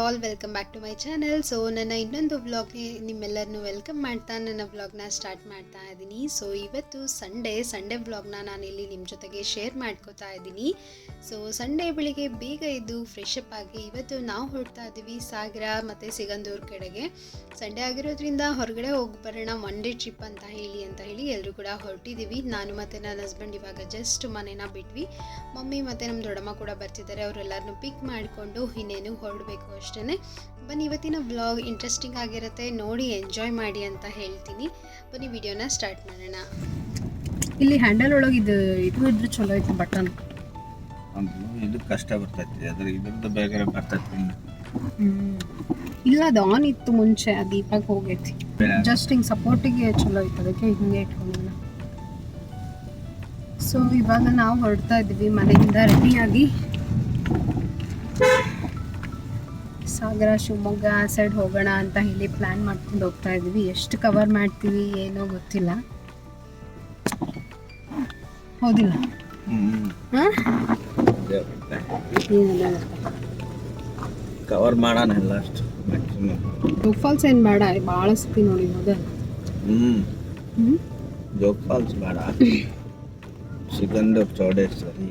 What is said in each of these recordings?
All welcome back to my channel. So ನನ್ನ ಇನ್ನೊಂದು ವ್ಲಾಗ್ಗೆ ನಿಮ್ಮೆಲ್ಲರನ್ನೂ welcome ಮಾಡ್ತಾ ನನ್ನ ವ್ಲಾಗ್ನ ಸ್ಟಾರ್ಟ್ ಮಾಡ್ತಾ ಇದ್ದೀನಿ. ಸೊ ಇವತ್ತು ಸಂಡೇ ವ್ಲಾಗ್ನ ನಾನಿಲ್ಲಿ ನಿಮ್ಮ ಜೊತೆಗೆ ಶೇರ್ ಮಾಡ್ಕೋತಾ ಇದ್ದೀನಿ. ಸೊ ಸಂಡೇ ಬೆಳಿಗ್ಗೆ ಬೇಗ ಎದ್ದು ಫ್ರೆಶ್ ಅಪ್ ಆಗಿ ಇವತ್ತು ನಾವು ಹೊರಡ್ತಾ ಇದ್ದೀವಿ ಸಾಗರ ಮತ್ತು ಸಿಗಂದೂರು ಕಡೆಗೆ. ಸಂಡೇ ಆಗಿರೋದ್ರಿಂದ ಹೊರಗಡೆ ಹೋಗಿ ಬರೋಣ, ಒನ್ ಡೇ ಟ್ರಿಪ್ ಅಂತ ಹೇಳಿ ಎಲ್ಲರೂ ಕೂಡ ಹೊರಟಿದ್ದೀವಿ. ನಾನು ಮತ್ತು ನನ್ನ ಹಸ್ಬೆಂಡ್ ಇವಾಗ ಜಸ್ಟ್ ಮನೇನ ಬಿಟ್ವಿ. ಮಮ್ಮಿ ಮತ್ತು ನಮ್ಮ ದೊಡ್ಡಮ್ಮ ಕೂಡ ಬರ್ತಿದ್ದಾರೆ. ಅವರೆಲ್ಲರನ್ನೂ ಪಿಕ್ ಮಾಡಿಕೊಂಡು ಇನ್ನೇನು ಹೊರಡಬೇಕು ಅಷ್ಟೇ. ಬನ್ನಿ, ಇವತ್ತಿನ ವ್ಲಾಗ್ ಇಂಟ್ರೆಸ್ಟಿಂಗ್ ಆಗಿರುತ್ತೆ, ನೋಡಿ ಎಂಜಾಯ್ ಮಾಡಿ ಅಂತ ಹೇಳ್ತೀನಿ. ಬನ್ನಿ ವಿಡಿಯೋನ ಸ್ಟಾರ್ಟ್ ಮಾಡೋಣ. ಇಲ್ಲಿ ಹ್ಯಾಂಡಲ್ ಒಳಗೆ ಇದು ಇದ್ರೆ ಚಲೋ ಐತೆ ಬಟನ್. ಇದು ಕಷ್ಟ ಬರ್ತೈತಿ, ಅದ್ರ ಇದ್ರದ್ದು ಬೇಗ ಬರ್ತೈತಿ. ಇಲ್ಲ, ಅದು ಆನ್ ಇತ್ತು ಮುಂಚೆ, ಅದು ಇವಾಗ ಹೋಗೈತಿ. ಜಸ್ಟ್ ಹಿಂಗೆ ಸಪೋರ್ಟಿಗೆ ಚಲೋ ಐತೆ, ಅದಕ್ಕೆ ಹಿಂಗೆ ಇಟ್ಕೊಂಡಿಲ್ಲ. ಸೊ ಇವಾಗ ನಾವು ಹೊರಡ್ತಾ ಇದ್ದೀವಿ ಮನೆಯಿಂದ ರೆಡಿಯಾಗಿ. ಸಾಗರ, ಶಿವಮೊಗ್ಗ ಆ ಸೈಡ್ ಹೋಗೋಣ ಅಂತ ಹೇಳಿ ಪ್ಲ್ಯಾನ್ ಮಾಡ್ಕೊಂಡು ಹೋಗ್ತಾ ಇದ್ದೀವಿ. ಎಷ್ಟು ಕವರ್ ಮಾಡ್ತೀವಿ ಏನೋ ಗೊತ್ತಿಲ್ಲ. ಹೌದಿಲ್ಲ? ಕವರ್ ಮಾಡೋಣ ಎಲ್ಲ ಅಷ್ಟು ಮ್ಯಾಕ್ಸಿಮಮ್. ಜೋಗ್ ಫಾಲ್ಸ್ ಏನು ಬೇಡ, ಭಾಳ ಸತಿ ನೋಡಿ ಹೌದಾ? ಜೋಗ್ ಫಾಲ್ಸ್ ಬೇಡ, ಸಿಗಂದೂರು ಚೌಡೇಶ್ವರಿ.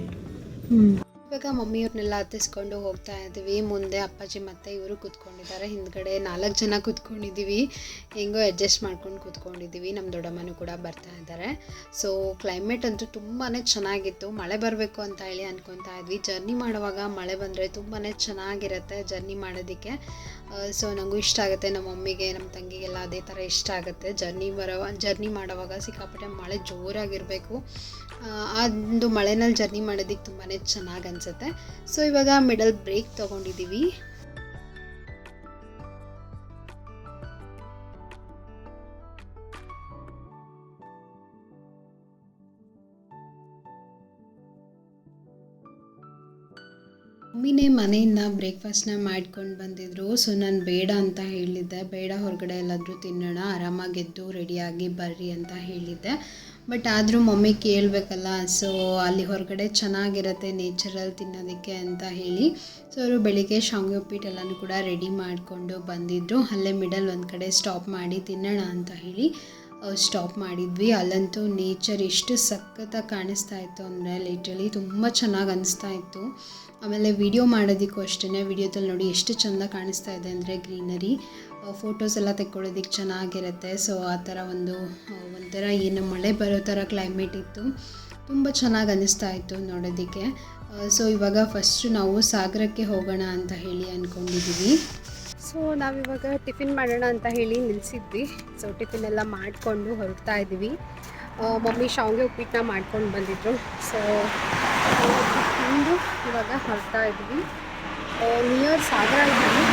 ಇವಾಗ ಮಮ್ಮಿಯವ್ರನ್ನೆಲ್ಲ ಹತ್ತಿಸ್ಕೊಂಡು ಹೋಗ್ತಾ ಇದ್ದೀವಿ. ಮುಂದೆ ಅಪ್ಪಾಜಿ ಮತ್ತು ಇವರು ಕೂತ್ಕೊಂಡಿದ್ದಾರೆ, ಹಿಂದ್ಗಡೆ 4 ಜನ ಕೂತ್ಕೊಂಡಿದ್ದೀವಿ. ಹೆಂಗೋ ಅಡ್ಜಸ್ಟ್ ಮಾಡ್ಕೊಂಡು ಕೂತ್ಕೊಂಡಿದ್ದೀವಿ. ನಮ್ಮ ದೊಡ್ಡಮ್ಮನೂ ಕೂಡ ಬರ್ತಾ ಇದ್ದಾರೆ. ಸೊ ಕ್ಲೈಮೇಟ್ ಅಂತೂ ತುಂಬಾ ಚೆನ್ನಾಗಿತ್ತು. ಮಳೆ ಬರಬೇಕು ಅಂತ ಹೇಳಿ ಅನ್ಕೊತಾ ಇದ್ವಿ. ಜರ್ನಿ ಮಾಡುವಾಗ ಮಳೆ ಬಂದರೆ ತುಂಬಾ ಚೆನ್ನಾಗಿರುತ್ತೆ ಜರ್ನಿ ಮಾಡೋದಕ್ಕೆ. ಸೊ ನನಗೂ ಇಷ್ಟ ಆಗುತ್ತೆ, ನಮ್ಮ ಮಮ್ಮಿಗೆ ನಮ್ಮ ತಂಗಿಗೆಲ್ಲ ಅದೇ ಥರ ಇಷ್ಟ ಆಗುತ್ತೆ. ಜರ್ನಿ ಮಾಡೋವಾಗ ಸಿಕ್ಕಾಪಟ್ಟೆ ಮಳೆ ಜೋರಾಗಿರಬೇಕು. ಒಂದು ಮಳೆನಲ್ಲಿ ಜರ್ನಿ ಮಾಡೋದಕ್ಕೆ ತುಂಬಾ ಚೆನ್ನಾಗಿ ಅನಿಸುತ್ತೆ. ಸೊ ಇವಾಗ ಮಿಡಲ್ ಬ್ರೇಕ್ ತೊಗೊಂಡಿದ್ದೀವಿ. ಮಮ್ಮಿನೇ ಮನೆಯಿಂದ ಬ್ರೇಕ್ಫಾಸ್ಟ್ನ ಮಾಡ್ಕೊಂಡು ಬಂದಿದ್ರು. ಸೊ ನಾನು ಬೇಡ ಅಂತ ಹೇಳಿದ್ದೆ, ಬೇಡ ಹೊರಗಡೆ ಎಲ್ಲಾದರೂ ತಿನ್ನೋಣ, ಆರಾಮಾಗೆದ್ದು ರೆಡಿಯಾಗಿ ಬರ್ರಿ ಅಂತ ಹೇಳಿದ್ದೆ. ಬಟ್ ಆದರೂ ಮಮ್ಮಿ ಕೇಳಬೇಕಲ್ಲ. ಸೊ ಅಲ್ಲಿ ಹೊರಗಡೆ ಚೆನ್ನಾಗಿರುತ್ತೆ ನೇಚರಲ್ಲಿ ತಿನ್ನೋದಕ್ಕೆ ಅಂತ ಹೇಳಿ ಸೊ ಅವರು ಬೆಳಿಗ್ಗೆ ಶಾವಿಗೆ ಉಪ್ಪಿಟ್ಟು ಎಲ್ಲನೂ ಕೂಡ ರೆಡಿ ಮಾಡಿಕೊಂಡು ಬಂದಿದ್ದರು. ಅಲ್ಲೇ ಮಿಡಲ್ ಒಂದು ಕಡೆ ಸ್ಟಾಪ್ ಮಾಡಿ ತಿನ್ನೋಣ ಅಂತ ಹೇಳಿ ಸ್ಟಾಪ್ ಮಾಡಿದ್ವಿ. ಅಲ್ಲಂತೂ ನೇಚರ್ ಎಷ್ಟು ಸಖತ್ತಾಗಿ ಕಾಣಿಸ್ತಾ ಇತ್ತು ಅಂದರೆ ಲಿಟ್ರಲಿ ತುಂಬ ಚೆನ್ನಾಗಿ ಅನಿಸ್ತಾ ಇತ್ತು. ಆಮೇಲೆ ವಿಡಿಯೋ ಮಾಡೋದಕ್ಕೂ ಅಷ್ಟೇ, ವಿಡಿಯೋದಲ್ಲಿ ನೋಡಿ ಎಷ್ಟು ಚೆಂದ ಕಾಣಿಸ್ತಾ ಇದೆ ಅಂದರೆ ಗ್ರೀನರಿ, ಫೋಟೋಸ್ ಎಲ್ಲ ತೆಕ್ಕೊಳ್ಳೋದಕ್ಕೆ ಚೆನ್ನಾಗಿರುತ್ತೆ. ಸೊ ಆ ಥರ ಒಂಥರ ಏನು ಮಳೆ ಬರೋ ಥರ ಕ್ಲೈಮೇಟ್ ಇತ್ತು, ತುಂಬ ಚೆನ್ನಾಗಿ ಅನ್ನಿಸ್ತಾ ಇತ್ತು ನೋಡೋದಕ್ಕೆ. ಸೊ ಇವಾಗ ಫಸ್ಟು ನಾವು ಸಾಗರಕ್ಕೆ ಹೋಗೋಣ ಅಂತ ಹೇಳಿ ಅಂದ್ಕೊಂಡಿದ್ದೀವಿ. ಸೊ ನಾವಿವಾಗ ಟಿಫಿನ್ ಮಾಡೋಣ ಅಂತ ಹೇಳಿ ನಿಲ್ಲಿಸಿದ್ವಿ. ಸೊ ಟಿಫಿನ್ ಎಲ್ಲ ಮಾಡಿಕೊಂಡು ಹೊರಡ್ತಾ ಇದ್ದೀವಿ. ಮಮ್ಮಿ ಶಾವಿಗೆ ಉಪ್ಪಿಟ್ಟನ್ನ ಮಾಡ್ಕೊಂಡು ಬಂದಿದ್ರು. ಸೊ ಇವಾಗ ಹೊರಡ್ತಾ ಇದ್ವಿ. ನಿಯರ್ ಸಾಗರ ಇದ್ದೀವಿ.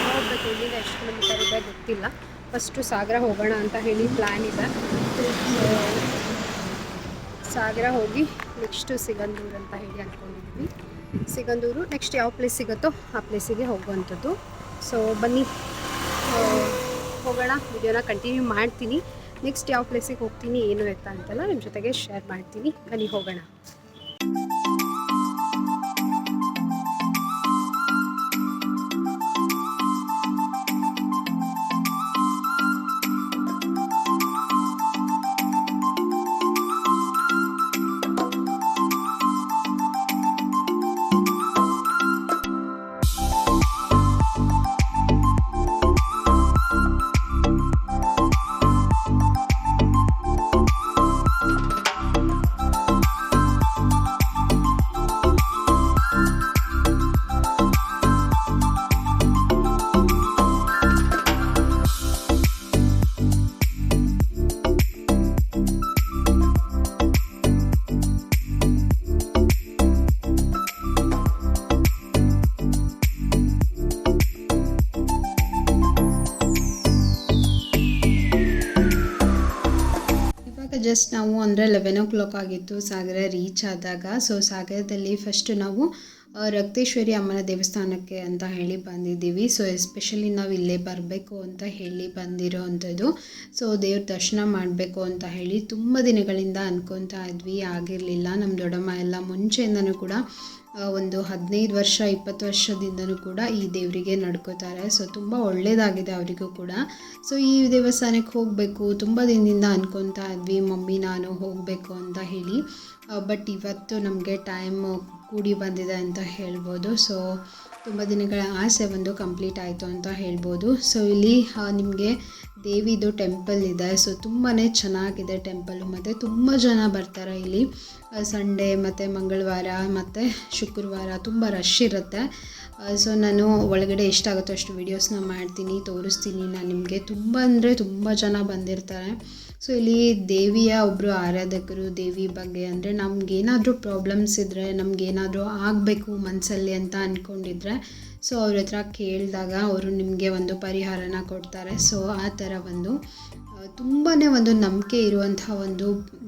ನೋಡಬೇಕು ಇಲ್ಲಿಂದ ಎಷ್ಟು ಕಿಲೋಮೀಟರ್ ಇದೆ ಗೊತ್ತಿಲ್ಲ. ಫಸ್ಟು ಸಾಗರ ಹೋಗೋಣ ಅಂತ ಹೇಳಿ ಪ್ಲ್ಯಾನ್ ಇದೆ. ಸಾಗರ ಹೋಗಿ ನೆಕ್ಸ್ಟು ಸಿಗಂದೂರು ಅಂತ ಹೇಳಿ ಅಂದ್ಕೊಂಡಿದ್ವಿ. ಸಿಗಂದೂರು ನೆಕ್ಸ್ಟ್ ಯಾವ ಪ್ಲೇಸ್ ಸಿಗುತ್ತೋ ಆ ಪ್ಲೇಸಿಗೆ ಹೋಗುವಂಥದ್ದು. ಸೊ ಬನ್ನಿ ಹೋಗೋಣ, ವಿಡಿಯೋನ ಕಂಟಿನ್ಯೂ ಮಾಡ್ತೀನಿ. ನೆಕ್ಸ್ಟ್ ಯಾವ ಪ್ಲೇಸಿಗೆ ಹೋಗ್ತೀನಿ ಏನು ಎತ್ತ ಅಂತೆಲ್ಲ ನಿಮ್ಮ ಜೊತೆಗೆ ಶೇರ್ ಮಾಡ್ತೀನಿ. ಬನ್ನಿ ಹೋಗೋಣ. ಜಸ್ಟ್ ನಾವು ಅಂದರೆ 11 o'clock ಆಗಿತ್ತು ಸಾಗರ ರೀಚ್ ಆದಾಗ. ಸೊ ಸಾಗರದಲ್ಲಿ ಫಸ್ಟು ನಾವು ರಕ್ತೇಶ್ವರಿ ಅಮ್ಮನ ದೇವಸ್ಥಾನಕ್ಕೆ ಅಂತ ಹೇಳಿ ಬಂದಿದ್ದೀವಿ. ಸೊ ಎಸ್ಪೆಷಲಿ ನಾವು ಇಲ್ಲೇ ಬರಬೇಕು ಅಂತ ಹೇಳಿ ಬಂದಿರೋ ಅಂಥದ್ದು. ಸೊ ದೇವ್ರ ದರ್ಶನ ಮಾಡಬೇಕು ಅಂತ ಹೇಳಿ ತುಂಬ ದಿನಗಳಿಂದ ಅಂದ್ಕೊತಾ ಇದ್ವಿ, ಆಗಿರಲಿಲ್ಲ. ನಮ್ಮ ದೊಡ್ಡಮ್ಮ ಎಲ್ಲ ಮುಂಚೆಯಿಂದನೂ ಕೂಡ ಒಂದು 15 ವರ್ಷ 20 ವರ್ಷದಿಂದನೂ ಕೂಡ ಈ ದೇವರಿಗೆ ನಡ್ಕೋತಾರೆ. ಸೊ ತುಂಬ ಒಳ್ಳೆಯದಾಗಿದೆ ಅವರಿಗೂ ಕೂಡ. ಸೊ ಈ ದೇವಸ್ಥಾನಕ್ಕೆ ಹೋಗಬೇಕು ತುಂಬ ದಿನದಿಂದ ಅಂದ್ಕೊತಾ ಇದ್ವಿ ಮಮ್ಮಿ ನಾನು ಹೋಗಬೇಕು ಅಂತ ಹೇಳಿ. ಬಟ್ ಇವತ್ತು ನಮಗೆ ಟೈಮ್ ಕೂಡಿ ಬಂದಿದೆ ಅಂತ ಹೇಳ್ಬೋದು. ಸೊ ತುಂಬ ದಿನಗಳ ಆಸೆ ಒಂದು ಕಂಪ್ಲೀಟ್ ಆಯಿತು ಅಂತ ಹೇಳ್ಬೋದು. ಸೊ ಇಲ್ಲಿ ನಿಮಗೆ ದೇವಿದು ಟೆಂಪಲ್ ಇದೆ. ಸೊ ತುಂಬಾ ಚೆನ್ನಾಗಿದೆ ಟೆಂಪಲ್ಲು, ಮತ್ತು ತುಂಬ ಜನ ಬರ್ತಾರೆ ಇಲ್ಲಿ. ಸಂಡೇ ಮತ್ತು ಮಂಗಳವಾರ ಮತ್ತು ಶುಕ್ರವಾರ ತುಂಬ ರಶ್ ಇರುತ್ತೆ. ಸೊ ನಾನು ಒಳಗಡೆ ಎಷ್ಟಾಗುತ್ತೋ ಅಷ್ಟು ವೀಡಿಯೋಸ್ನ ಮಾಡ್ತೀನಿ, ತೋರಿಸ್ತೀನಿ ನಾನು ನಿಮಗೆ. ತುಂಬ ಅಂದರೆ ತುಂಬ ಜನ ಬಂದಿರ್ತಾರೆ. ಸೊ ಇಲ್ಲಿ ದೇವಿಯ ಒಬ್ಬರು ಆರಾಧಕರು, ದೇವಿ ಬಗ್ಗೆ ಅಂದರೆ ನಮಗೇನಾದರೂ ಪ್ರಾಬ್ಲಮ್ಸ್ ಇದ್ದರೆ, ನಮಗೇನಾದರೂ ಆಗಬೇಕು ಮನಸ್ಸಲ್ಲಿ ಅಂತ ಅಂದ್ಕೊಂಡಿದ್ರೆ ಸೊ ಅವ್ರ ಹತ್ರ ಕೇಳಿದಾಗ ಅವರು ನಿಮಗೆ ಒಂದು ಪರಿಹಾರನ ಕೊಡ್ತಾರೆ. ಸೊ ಆ ಥರ ಒಂದು ತುಂಬಾ ಒಂದು ನಂಬಿಕೆ ಇರುವಂಥ ಒಂದು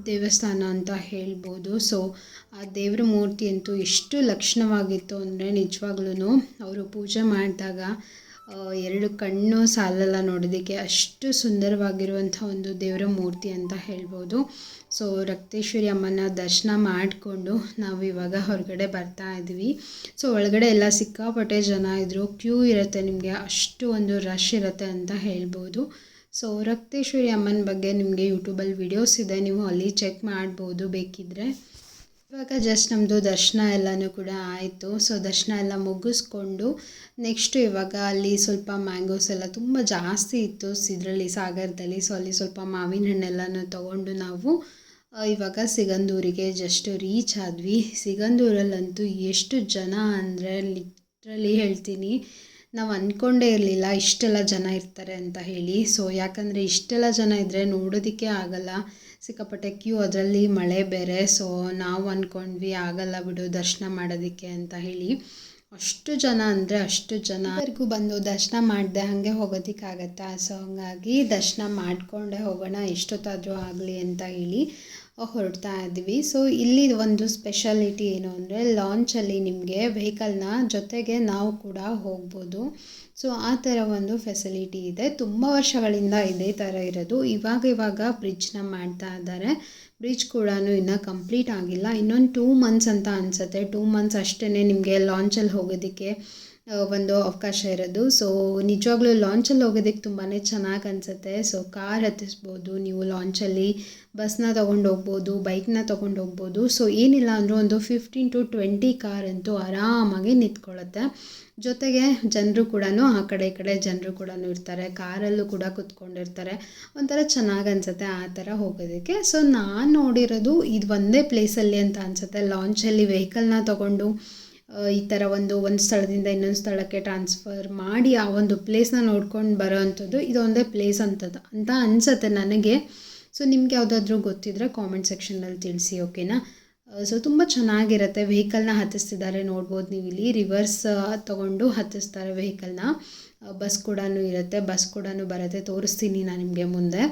ದೇವಸ್ಥಾನ ಅಂತ ಹೇಳ್ಬೋದು. ಸೊ ಆ ದೇವರ ಮೂರ್ತಿ ಅಂತೂ ಎಷ್ಟು ಲಕ್ಷಣವಾಗಿತ್ತು ಅಂದರೆ ನಿಜವಾಗ್ಲೂ ಅವರು ಪೂಜೆ ಮಾಡಿದಾಗ 2 ಕಣ್ಣು ಸಾಲಲ್ಲ ನೋಡೋದಕ್ಕೆ, ಅಷ್ಟು ಸುಂದರವಾಗಿರುವಂಥ ಒಂದು ದೇವರ ಮೂರ್ತಿ ಅಂತ ಹೇಳ್ಬೋದು. ಸೊ ರಕ್ತೇಶ್ವರಿ ಅಮ್ಮನ ದರ್ಶನ ಮಾಡಿಕೊಂಡು ನಾವು ಇವಾಗ ಹೊರಗಡೆ ಬರ್ತಾ ಇದ್ವಿ. ಸೊ ಒಳಗಡೆ ಎಲ್ಲ ಸಿಕ್ಕಾಪಟ್ಟೆ ಜನ ಇದ್ದರು, ಕ್ಯೂ ಇರುತ್ತೆ, ನಿಮಗೆ ಅಷ್ಟು ಒಂದು ರಶ್ ಇರುತ್ತೆ ಅಂತ ಹೇಳ್ಬೋದು. ಸೊ ರಕ್ತೇಶ್ವರಿ ಅಮ್ಮನ ಬಗ್ಗೆ ನಿಮಗೆ ಯೂಟ್ಯೂಬಲ್ಲಿ ವಿಡಿಯೋಸ್ ಇದೆ, ನೀವು ಅಲ್ಲಿ ಚೆಕ್ ಮಾಡ್ಬೋದು ಬೇಕಿದ್ದರೆ. ಇವಾಗ ಜಸ್ಟ್ ನಮ್ಮದು ದರ್ಶನ ಎಲ್ಲನೂ ಕೂಡ ಆಯಿತು. ಸೊ ದರ್ಶನ ಎಲ್ಲ ಮುಗಿಸ್ಕೊಂಡು ನೆಕ್ಸ್ಟು ಇವಾಗ ಅಲ್ಲಿ ಸ್ವಲ್ಪ ಮ್ಯಾಂಗೋಸ್ ಎಲ್ಲ ತುಂಬ ಜಾಸ್ತಿ ಇತ್ತು ಇದರಲ್ಲಿ ಸಾಗರದಲ್ಲಿ. ಸೊ ಅಲ್ಲಿ ಸ್ವಲ್ಪ ಮಾವಿನ ಹಣ್ಣೆಲ್ಲನೂ ತೊಗೊಂಡು ನಾವು ಇವಾಗ ಸಿಗಂದೂರಿಗೆ ಜಸ್ಟ್ ರೀಚ್ ಆದ್ವಿ. ಸಿಗಂದೂರಲ್ಲಂತೂ ಎಷ್ಟು ಜನ ಅಂದರೆ ಲಿಟ್ರಲಿ ಹೇಳ್ತೀನಿ, ನಾವು ಅಂದ್ಕೊಂಡೇ ಇರಲಿಲ್ಲ ಇಷ್ಟೆಲ್ಲ ಜನ ಇರ್ತಾರೆ ಅಂತ ಹೇಳಿ. ಸೊ ಯಾಕಂದರೆ ಇಷ್ಟೆಲ್ಲ ಜನ ಇದ್ದರೆ ನೋಡೋದಕ್ಕೆ ಆಗಲ್ಲ, ಸಿಕ್ಕಾಪಟ್ಟೆ ಕ್ಯೂ, ಅದರಲ್ಲಿ ಮಳೆ ಬೇರೆ. ಸೊ ನಾವು ಅಂದ್ಕೊಂಡ್ವಿ ಆಗಲ್ಲ ಬಿಡು ದರ್ಶನ ಮಾಡೋದಕ್ಕೆ ಅಂತ ಹೇಳಿ. ಅಷ್ಟು ಜನ ಅಂದರೆ ಅಷ್ಟು ಜನವರೆಗೂ ಬಂದು ದರ್ಶನ ಮಾಡಿದೆ ಹಾಗೆ ಹೋಗೋದಕ್ಕಾಗತ್ತಾ. ಸೊ ಹಂಗಾಗಿ ದರ್ಶನ ಮಾಡಿಕೊಂಡೇ ಹೋಗೋಣ ಎಷ್ಟೊತ್ತಾದರೂ ಆಗಲಿ ಅಂತ ಹೇಳಿ ಹೊರಡ್ತಾ ಇದ್ವಿ. ಸೊ ಇಲ್ಲಿ ಒಂದು ಸ್ಪೆಷಾಲಿಟಿ ಏನು ಅಂದರೆ ಲಾಂಚಲ್ಲಿ ನಿಮಗೆ ವೆಹಿಕಲ್ನ ಜೊತೆಗೆ ನಾವು ಕೂಡ ಹೋಗ್ಬೋದು. ಸೊ ಆ ಥರ ಒಂದು ಫೆಸಿಲಿಟಿ ಇದೆ. ತುಂಬ ವರ್ಷಗಳಿಂದ ಇದೇ ಥರ ಇರೋದು. ಇವಾಗ ಬ್ರಿಡ್ಜ್ನ ಮಾಡ್ತಾ ಇದ್ದಾರೆ. ಬ್ರಿಡ್ಜ್ ಕೂಡ ಇನ್ನೂ ಕಂಪ್ಲೀಟ್ ಆಗಿಲ್ಲ, ಇನ್ನೊಂದು 2 ಮಂತ್ಸ್ ಅಂತ ಅನಿಸುತ್ತೆ. 2 ಮಂತ್ಸ್ ಅಷ್ಟೇ ನಿಮಗೆ ಲಾಂಚಲ್ಲಿ ಹೋಗೋದಕ್ಕೆ ಒಂದು ಅವಕಾಶ ಇರೋದು. ಸೊ ನಿಜವಾಗ್ಲೂ ಲಾಂಚಲ್ಲಿ ಹೋಗೋದಕ್ಕೆ ತುಂಬಾ ಚೆನ್ನಾಗಿ ಅನಿಸುತ್ತೆ. ಸೊ ಕಾರ್ ಹತ್ತಿಸ್ಬೋದು ನೀವು ಲಾಂಚಲ್ಲಿ, ಬಸ್ನ ತೊಗೊಂಡು ಹೋಗ್ಬೋದು, ಬೈಕ್ನ ತೊಗೊಂಡು ಹೋಗ್ಬೋದು. ಸೊ ಏನಿಲ್ಲ ಅಂದರೂ ಒಂದು 15 to 20 ಕಾರ್ ಅಂತೂ ಆರಾಮಾಗಿ ನಿಂತ್ಕೊಳ್ಳುತ್ತೆ. ಜೊತೆಗೆ ಜನರು ಕೂಡ ಆ ಕಡೆ ಈ ಕಡೆ ಜನರು ಕೂಡ ಇರ್ತಾರೆ, ಕಾರಲ್ಲೂ ಕೂಡ ಕೂತ್ಕೊಂಡಿರ್ತಾರೆ. ಒಂಥರ ಚೆನ್ನಾಗಿ ಅನಿಸುತ್ತೆ ಆ ಥರ ಹೋಗೋದಕ್ಕೆ. ಸೊ ನಾನು ನೋಡಿರೋದು ಇದು ಒಂದೇ ಪ್ಲೇಸಲ್ಲಿ ಅಂತ ಅನಿಸುತ್ತೆ, ಲಾಂಚಲ್ಲಿ ವೆಹಿಕಲ್ನ ತೊಗೊಂಡು ಈ ಥರ ಒಂದು ಸ್ಥಳದಿಂದ ಇನ್ನೊಂದು ಸ್ಥಳಕ್ಕೆ ಟ್ರಾನ್ಸ್ಫರ್ ಮಾಡಿ ಆ ಒಂದು ಪ್ಲೇಸ್ನ ನೋಡ್ಕೊಂಡು ಬರೋ ಅಂಥದ್ದು ಇದೊಂದೇ ಪ್ಲೇಸ್ ಅಂತ ಅನಿಸುತ್ತೆ ನನಗೆ. ಸೊ ನಿಮ್ಗೆ ಯಾವುದಾದ್ರೂ ಗೊತ್ತಿದ್ದರೆ ಕಾಮೆಂಟ್ ಸೆಕ್ಷನಲ್ಲಿ ತಿಳಿಸಿ, ಓಕೆನಾ. ಸೊ ತುಂಬ ಚೆನ್ನಾಗಿರುತ್ತೆ. ವೆಹಿಕಲ್ನ ಹತ್ತಿಸ್ತಿದ್ದಾರೆ ನೋಡ್ಬೋದು ನೀವು ಇಲ್ಲಿ. ರಿವರ್ಸ್ ತೊಗೊಂಡು ಹತ್ತಿಸ್ತಾರೆ ವೆಹಿಕಲ್ನ. ಬಸ್ ಕೂಡ ಇರುತ್ತೆ, ಬಸ್ ಕೂಡ ಬರುತ್ತೆ, ತೋರಿಸ್ತೀನಿ ನಾನು ನಿಮಗೆ ಮುಂದೆ.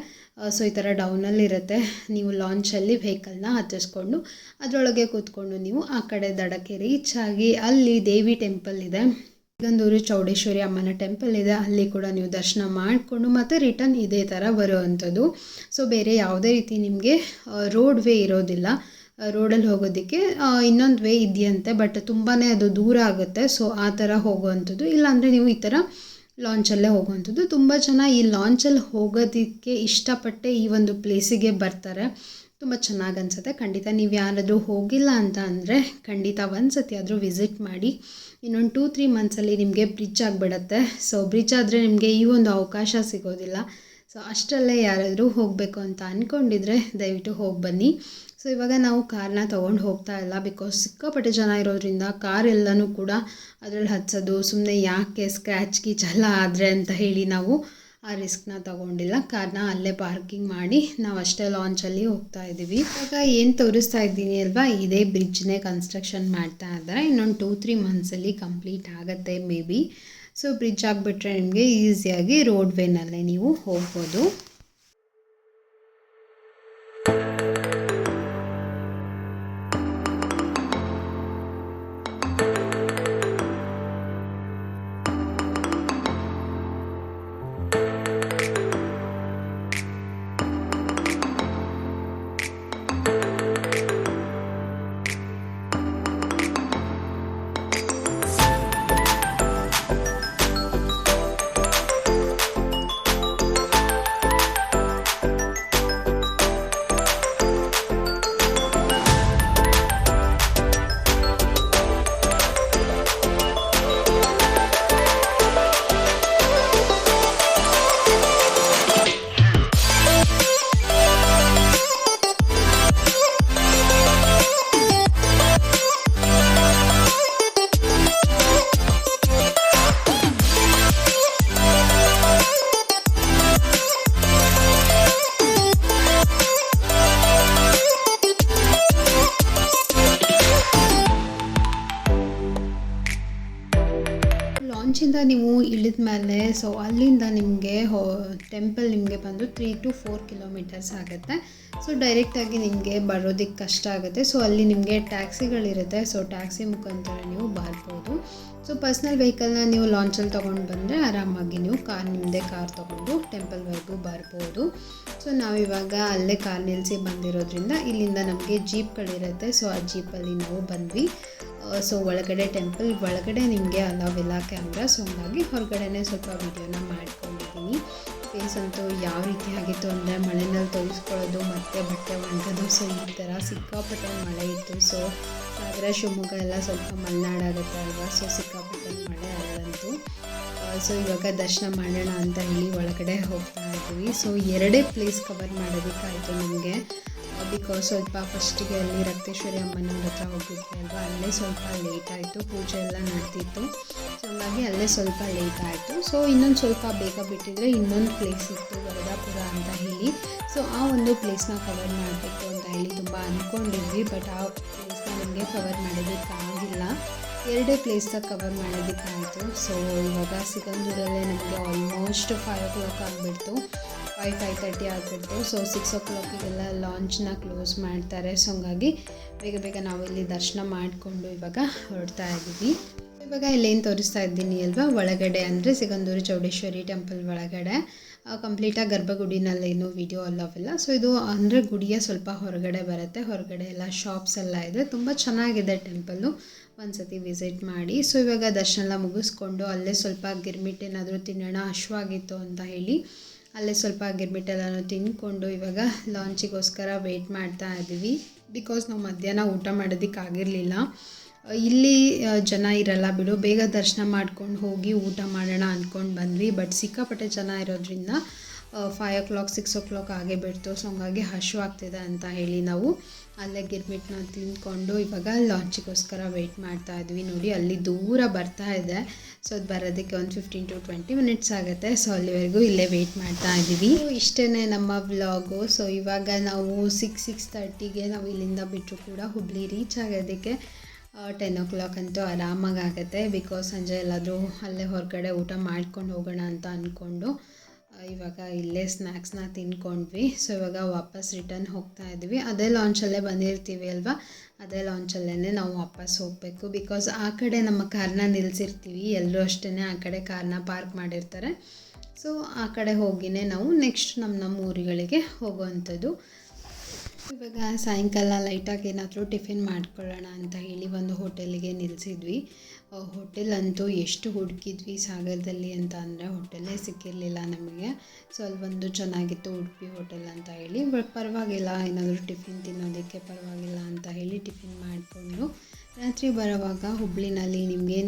ಸೊ ಈ ಥರ ಡೌನಲ್ಲಿರುತ್ತೆ. ನೀವು ಲಾಂಚಲ್ಲಿ ವೆಹಿಕಲ್ನ ಹತ್ತಿಸ್ಕೊಂಡು ಅದರೊಳಗೆ ಕೂತ್ಕೊಂಡು ನೀವು ಆ ಕಡೆ ದಡಕ್ಕೆ ರೀಚ್ ಆಗಿ ಅಲ್ಲಿ ದೇವಿ ಟೆಂಪಲ್ ಇದೆ, ಸಿಗಂದೂರು ಚೌಡೇಶ್ವರಿ ಅಮ್ಮನ ಟೆಂಪಲ್ ಇದೆ, ಅಲ್ಲಿ ಕೂಡ ನೀವು ದರ್ಶನ ಮಾಡಿಕೊಂಡು ಮತ್ತು ರಿಟರ್ನ್ ಇದೇ ಥರ ಬರುವಂಥದ್ದು. ಸೊ ಬೇರೆ ಯಾವುದೇ ರೀತಿ ನಿಮಗೆ ರೋಡ್ ವೇ ಇರೋದಿಲ್ಲ. ರೋಡಲ್ಲಿ ಹೋಗೋದಕ್ಕೆ ಇನ್ನೊಂದು ವೇ ಇದೆಯಂತೆ, ಬಟ್ ತುಂಬಾ ಅದು ದೂರ ಆಗುತ್ತೆ. ಸೊ ಆ ಥರ ಹೋಗುವಂಥದ್ದು, ಇಲ್ಲಾಂದರೆ ನೀವು ಈ ಥರ ಲಾಂಚಲ್ಲೇ ಹೋಗುವಂಥದ್ದು. ತುಂಬ ಜನ ಈ ಲಾಂಚಲ್ಲಿ ಹೋಗೋದಕ್ಕೆ ಇಷ್ಟಪಟ್ಟೆ ಈ ಒಂದು ಪ್ಲೇಸಿಗೆ ಬರ್ತಾರೆ. ತುಂಬ ಚೆನ್ನಾಗಿ ಅನಿಸುತ್ತೆ. ಖಂಡಿತ ನೀವು ಯಾರಾದರೂ ಹೋಗಿಲ್ಲ ಅಂತ ಅಂದರೆ ಖಂಡಿತ ಒಂದು ಸತಿ ಆದರೂ ವಿಸಿಟ್ ಮಾಡಿ. ಇನ್ನೊಂದು 2-3 ಮಂತ್ಸಲ್ಲಿ ನಿಮಗೆ ಬ್ರಿಡ್ಜ್ ಆಗಿಬಿಡುತ್ತೆ. ಸೊ ಬ್ರಿಡ್ಜ್ ಆದರೆ ನಿಮಗೆ ಈ ಒಂದು ಅವಕಾಶ ಸಿಗೋದಿಲ್ಲ. ಸೊ ಅಷ್ಟರಲ್ಲೇ ಯಾರಾದರೂ ಹೋಗಬೇಕು ಅಂತ ಅಂದ್ಕೊಂಡಿದ್ರೆ ದಯವಿಟ್ಟು ಹೋಗಿ ಬನ್ನಿ. ಸೊ ಇವಾಗ ನಾವು ಕಾರ್ನ ತೊಗೊಂಡು ಹೋಗ್ತಾ ಇಲ್ಲ, ಬಿಕಾಸ್ ಸಿಕ್ಕಾಪಟ್ಟೆ ಜನ ಇರೋದ್ರಿಂದ ಕಾರ್ ಎಲ್ಲನೂ ಕೂಡ ಅದರಲ್ಲಿ ಹಚ್ಚೋದು ಸುಮ್ಮನೆ ಯಾಕೆ ಸ್ಕ್ರ್ಯಾಚ್ ಗೀಚ್ ಎಲ್ಲ ಆದರೆ ಅಂತ ಹೇಳಿ ನಾವು ಆ ರಿಸ್ಕ್ನ ತೊಗೊಂಡಿಲ್ಲ. ಕಾರ್ನ ಅಲ್ಲೇ ಪಾರ್ಕಿಂಗ್ ಮಾಡಿ ನಾವು ಅಷ್ಟೇ ಲಾಂಚಲ್ಲಿ ಹೋಗ್ತಾ ಇದ್ದೀವಿ. ಇವಾಗ ಏನು ತೋರಿಸ್ತಾ ಇದ್ದೀನಿ ಅಲ್ವಾ, ಇದೇ ಬ್ರಿಡ್ಜ್ನೇ ಕನ್ಸ್ಟ್ರಕ್ಷನ್ ಮಾಡ್ತಾ ಇದ್ದಾರೆ. ಇನ್ನೊಂದು 2-3 ಮಂತ್ಸಲ್ಲಿ ಕಂಪ್ಲೀಟ್ ಆಗುತ್ತೆ ಮೇ ಬಿ. ಸೊ ಬ್ರಿಡ್ಜ್ ಆಗಿಬಿಟ್ರೆ ನಿಮಗೆ ಈಸಿಯಾಗಿ ರೋಡ್ ವೇನಲ್ಲೇ ನೀವು ಹೋಗ್ಬೋದು. ಇಳಿದ ಮೇಲೆ ಸೊ ಅಲ್ಲಿಂದ ನಿಮಗೆ ಟೆಂಪಲ್ ನಿಮಗೆ ಬಂದು 3 to 4 ಕಿಲೋಮೀಟರ್ಸ್ ಆಗುತ್ತೆ. ಸೊ ಡೈರೆಕ್ಟಾಗಿ ನಿಮಗೆ ಬರೋದಕ್ಕೆ ಕಷ್ಟ ಆಗುತ್ತೆ. ಸೊ ಅಲ್ಲಿ ನಿಮಗೆ ಟ್ಯಾಕ್ಸಿಗಳಿರುತ್ತೆ. ಸೊ ಟ್ಯಾಕ್ಸಿ ಮುಖಾಂತರ ನೀವು ಬರ್ಬೋದು. ಸೊ ಪರ್ಸ್ನಲ್ ವೆಹಿಕಲ್ನ ನೀವು ಲಾಂಚಲ್ಲಿ ತೊಗೊಂಡು ಬಂದರೆ ಆರಾಮಾಗಿ ನೀವು ನಿಮ್ಮದೇ ಕಾರ್ ತೊಗೊಂಡು ಟೆಂಪಲ್ವರೆಗೂ ಬರ್ಬೋದು. ಸೊ ನಾವಿವಾಗ ಅಲ್ಲೇ ಕಾರ್ ನಿಲ್ಲಿಸಿ ಬಂದಿರೋದ್ರಿಂದ ಇಲ್ಲಿಂದ ನಮಗೆ ಜೀಪ್ಗಳಿರುತ್ತೆ. ಸೊ ಆ ಜೀಪಲ್ಲಿ ನಾವು ಬಂದ್ವಿ. ಸೊ ಒಳಗಡೆ ಟೆಂಪಲ್ ಒಳಗಡೆ ನಿಮಗೆ ಅಲಾವಿಲ್ಲ ಕ್ಯಾಮ್ರಾ. ಸೊ ಹಂಗಾಗಿ ಹೊರಗಡೆನೇ ಸ್ವಲ್ಪ ವೀಡಿಯೋನ ಮಾಡ್ಕೊಂಡಿದ್ದೀನಿ. ಫೇಸ್ ಅಂತೂ ಯಾವ ರೀತಿ ಆಗಿತ್ತು ಅಂದರೆ ಮಳೆನಲ್ಲಿ ತೊಯಿಸ್ಕೊಳ್ಳೋದು ಮತ್ತು ಬಟ್ಟೆ ಒಣಗೋದು. ಸೊ ಈ ಥರ ಸಿಕ್ಕಾಪಟ್ಟೆ ಮಳೆ ಇತ್ತು. ಸೊ ಸಾಗರ ಶಿವಮೊಗ್ಗ ಎಲ್ಲ ಸ್ವಲ್ಪ ಮಲೆನಾಡಾಗುತ್ತೆ ಅಲ್ವಾ. ಸೊ ಸಿಕ್ಕಾಪಟ್ಟೆ ಮಳೆ ಅಲ್ಲಂತೂ. ಸೊ ಇವಾಗ ದರ್ಶನ ಮಾಡೋಣ ಅಂತ ಹೇಳಿ ಒಳಗಡೆ ಹೋಗ್ತಾ ಇದ್ದೀವಿ. ಸೊ 2 ಪ್ಲೇಸ್ ಕವರ್ ಮಾಡೋದಕ್ಕಾಯಿತು ನಮಗೆ. ಬಿಕಾಸ್ ಸ್ವಲ್ಪ ಫಸ್ಟಿಗೆ ಅಲ್ಲಿ ರಕ್ತೇಶ್ವರಿ ಅಮ್ಮನವ್ರ ಹತ್ರ ಹೋಗಿದ್ವಿ ಅಲ್ವಾ, ಅಲ್ಲೇ ಸ್ವಲ್ಪ ಲೇಟ್ ಆಯಿತು. ಪೂಜೆ ಎಲ್ಲ ನಡೆದಿತ್ತು. ಸೊ ಹಂಗಾಗಿ ಅಲ್ಲೇ ಸ್ವಲ್ಪ ಲೇಟ್ ಆಯಿತು. ಸೊ ಇನ್ನೊಂದು ಸ್ವಲ್ಪ ಬೇಗ ಬಿಟ್ಟಿದ್ರೆ ಇನ್ನೊಂದು ಪ್ಲೇಸ್ ಇತ್ತು ವರದಾಪುರ ಅಂತ ಹೇಳಿ. ಸೊ ಆ ಒಂದು ಪ್ಲೇಸ್ನ ಕವರ್ ಮಾಡಬೇಕು ಅಂತ ಹೇಳಿ ತುಂಬ ಅಂದ್ಕೊಂಡಿದ್ವಿ. ಬಟ್ ಆ ಪ್ಲೇಸ್ನ ನಮಗೆ ಕವರ್ ಮಾಡೋದಕ್ಕಾಗಿಲ್ಲ. 2 ಪ್ಲೇಸ್ನ ಕವರ್ ಮಾಡೋದಕ್ಕಾಯಿತು. ಸೊ ಇವಾಗ ಸಿಗಂದೂರಲ್ಲೇ ನಮಗೆ ಆಲ್ಮೋಸ್ಟ್ 5 o'clock ಆಗಿಬಿಡ್ತು. 5:30 ಆಗಿಬಿಡ್ತು. ಸೊ 6 o'clockಗೆಲ್ಲ ಲಾಂಚ್ನ ಕ್ಲೋಸ್ ಮಾಡ್ತಾರೆ. ಸೊ ಹಂಗಾಗಿ ಬೇಗ ನಾವು ಇಲ್ಲಿ ದರ್ಶನ ಮಾಡಿಕೊಂಡು ಇವಾಗ ಹೊರಡ್ತಾ ಇದ್ದೀವಿ. ಇವಾಗ ಇಲ್ಲೇನು ತೋರಿಸ್ತಾ ಇದ್ದೀನಿ ಅಲ್ವಾ, ಒಳಗಡೆ ಅಂದರೆ ಸಿಗಂದೂರು ಚೌಡೇಶ್ವರಿ ಟೆಂಪಲ್ ಒಳಗಡೆ ಕಂಪ್ಲೀಟಾಗಿ ಗರ್ಭಗುಡಿನಲ್ಲೇನು ವಿಡಿಯೋ ಅಲ್ಲವಿಲ್ಲ. ಸೊ ಇದು ಅಂದರೆ ಗುಡಿಯ ಸ್ವಲ್ಪ ಹೊರಗಡೆ ಬರುತ್ತೆ. ಹೊರಗಡೆ ಎಲ್ಲ ಶಾಪ್ಸ್ ಎಲ್ಲ ಇದೆ. ತುಂಬ ಚೆನ್ನಾಗಿದೆ ಟೆಂಪಲ್ಲು. ಒಂದ್ಸತಿ ವಿಸಿಟ್ ಮಾಡಿ. ಸೊ ಇವಾಗ ದರ್ಶನ ಎಲ್ಲ ಮುಗಿಸ್ಕೊಂಡು ಅಲ್ಲೇ ಸ್ವಲ್ಪ ಗಿರ್ಮಿಟ್ ಏನಾದರೂ ತಿನ್ನೋಣ, ಹಶ್ವಾಗಿತ್ತು ಅಂತ ಹೇಳಿ ಅಲ್ಲೇ ಸ್ವಲ್ಪ ಗಿರ್ಮಿಟ್ಟೆಲ್ಲನೂ ತಿಂದ್ಕೊಂಡು ಇವಾಗ ಲಾಂಚಿಗೋಸ್ಕರ ವೆಯ್ಟ್ ಮಾಡ್ತಾ ಇದ್ದೀವಿ. ಬಿಕಾಸ್ ನಾವು ಮಧ್ಯಾಹ್ನ ಊಟ ಮಾಡೋದಕ್ಕಾಗಿರಲಿಲ್ಲ. ಇಲ್ಲಿ ಜನ ಇರಲ್ಲ ಬಿಡು, ಬೇಗ ದರ್ಶನ ಮಾಡ್ಕೊಂಡು ಹೋಗಿ ಊಟ ಮಾಡೋಣ ಅಂದ್ಕೊಂಡು ಬಂದ್ವಿ. ಬಟ್ ಸಿಕ್ಕಾಪಟ್ಟೆ ಜನ ಇರೋದ್ರಿಂದ 5 o'clock 6 o'clock ಆಗೇ ಬಿಡ್ತು. ಸೊ ಹಂಗಾಗಿ ಹಶ್ವಾಗ್ತಿದೆ ಅಂತ ಹೇಳಿ ನಾವು ಅಲ್ಲೇ ಗಿರ್ಮಿಟ್ನ ತಿಂದ್ಕೊಂಡು ಇವಾಗ ಲಾಂಚಿಗೋಸ್ಕರ ವೆಯ್ಟ್ ಮಾಡ್ತಾ ಇದ್ವಿ. ನೋಡಿ ಅಲ್ಲಿ ದೂರ ಬರ್ತಾ ಇದೆ. ಸೊ ಅದು ಬರೋದಕ್ಕೆ ಒಂದು 15 to 20 minutes ಆಗುತ್ತೆ. ಸೊ ಅಲ್ಲಿವರೆಗೂ ಇಲ್ಲೇ ವೆಯ್ಟ್ ಮಾಡ್ತಾ ಇದ್ದೀವಿ. ಇಷ್ಟೇ ನಮ್ಮ ವ್ಲಾಗು. ಸೊ ಇವಾಗ ನಾವು 6:30ಗೆ ನಾವು ಇಲ್ಲಿಂದ ಬಿಟ್ಟರು ಕೂಡ ಹುಬ್ಳಿ ರೀಚ್ ಆಗೋದಕ್ಕೆ 10 o'clock ಅಂತೂ ಆರಾಮಾಗುತ್ತೆ. ಬಿಕಾಸ್ ಸಂಜೆ ಎಲ್ಲಾದರೂ ಅಲ್ಲೇ ಹೊರಗಡೆ ಊಟ ಮಾಡ್ಕೊಂಡು ಹೋಗೋಣ ಅಂತ ಅಂದ್ಕೊಂಡು ಇವಾಗ ಇಲ್ಲೇ ಸ್ನ್ಯಾಕ್ಸ್ನ ತಿನ್ಕೊಂಡ್ವಿ. ಸೊ ಇವಾಗ ವಾಪಸ್ ರಿಟರ್ನ್ ಹೋಗ್ತಾ ಇದ್ವಿ. ಅದೇ ಲಾಂಚಲ್ಲೇ ಬಂದಿರ್ತೀವಿ ಅಲ್ವಾ, ಅದೇ ಲಾಂಚಲ್ಲೇ ನಾವು ವಾಪಸ್ ಹೋಗಬೇಕು. ಬಿಕಾಸ್ ಆ ಕಡೆ ನಮ್ಮ ಕಾರ್ನ ನಿಲ್ಲಿಸಿರ್ತೀವಿ. ಎಲ್ಲರೂ ಅಷ್ಟೇ ಆ ಕಡೆ ಕಾರ್ನ ಪಾರ್ಕ್ ಮಾಡಿರ್ತಾರೆ. ಸೊ ಆ ಕಡೆ ಹೋಗಿನೇ ನಾವು ನೆಕ್ಸ್ಟ್ ನಮ್ಮ ಊರುಗಳಿಗೆ ಹೋಗುವಂಥದ್ದು. ಇವಾಗ ಸಾಯಂಕಾಲ ಲೈಟಾಗಿ ಏನಾದರೂ ಟಿಫಿನ್ ಮಾಡ್ಕೊಳ್ಳೋಣ ಅಂತ ಹೇಳಿ ಒಂದು ಹೋಟೆಲಿಗೆ ನಿಲ್ಲಿಸಿದ್ವಿ. ಹೋಟೆಲ್ ಅಂತೂ ಎಷ್ಟು ಹುಡುಕಿದ್ವಿ ಸಾಗರದಲ್ಲಿ ಅಂತ ಅಂದರೆ ಹೋಟೆಲ್ಲೇ ಸಿಕ್ಕಿರಲಿಲ್ಲ ನಮಗೆ. ಸೊ ಅಲ್ಲಿ ಒಂದು ಚೆನ್ನಾಗಿತ್ತು ಉಡುಪಿ ಹೋಟೆಲ್ ಅಂತ ಹೇಳಿ. ಬಟ್ ಪರವಾಗಿಲ್ಲ, ಏನಾದರೂ ಟಿಫಿನ್ ತಿನ್ನೋದಕ್ಕೆ ಪರವಾಗಿಲ್ಲ ಅಂತ ಹೇಳಿ ಟಿಫಿನ್ ಮಾಡಿಕೊಂಡು ರಾತ್ರಿ ಬರೋವಾಗ ಹುಬ್ಳಿನಲ್ಲಿ ನಿಮಗೆ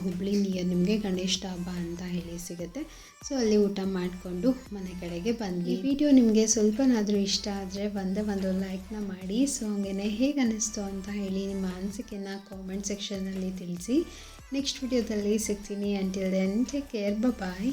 ಹುಬ್ಳಿ ನಿಯರ್ ನಿಮಗೆ ಗಣೇಶ ಢಾಬಾ ಅಂತ ಹೇಳಿ ಸಿಗುತ್ತೆ. ಸೊ ಅಲ್ಲಿ ಊಟ ಮಾಡಿಕೊಂಡು ಮನೆ ಕಡೆಗೆ ಬಂದ್ವಿ. ವಿಡಿಯೋ ನಿಮಗೆ ಸ್ವಲ್ಪನಾದರೂ ಇಷ್ಟ ಆದರೆ ಒಂದು ಲೈಕ್ನ ಮಾಡಿ. ಸೊ ಹಂಗೆ ಹೇಗೆ ಅನ್ನಿಸ್ತು ಅಂತ ಹೇಳಿ ನಿಮ್ಮ ಅನಿಸಿಕೆನ ಕಾಮೆಂಟ್ ಸೆಕ್ಷನಲ್ಲಿ ತಿಳಿಸಿ. ನೆಕ್ಸ್ಟ್ ವಿಡಿಯೋದಲ್ಲಿ ಸಿಗ್ತೀನಿ. ಅಂಟಿಲ್ ದೆನ್ ಟೇಕ್ ಕೇರ್, ಬಾಯ್.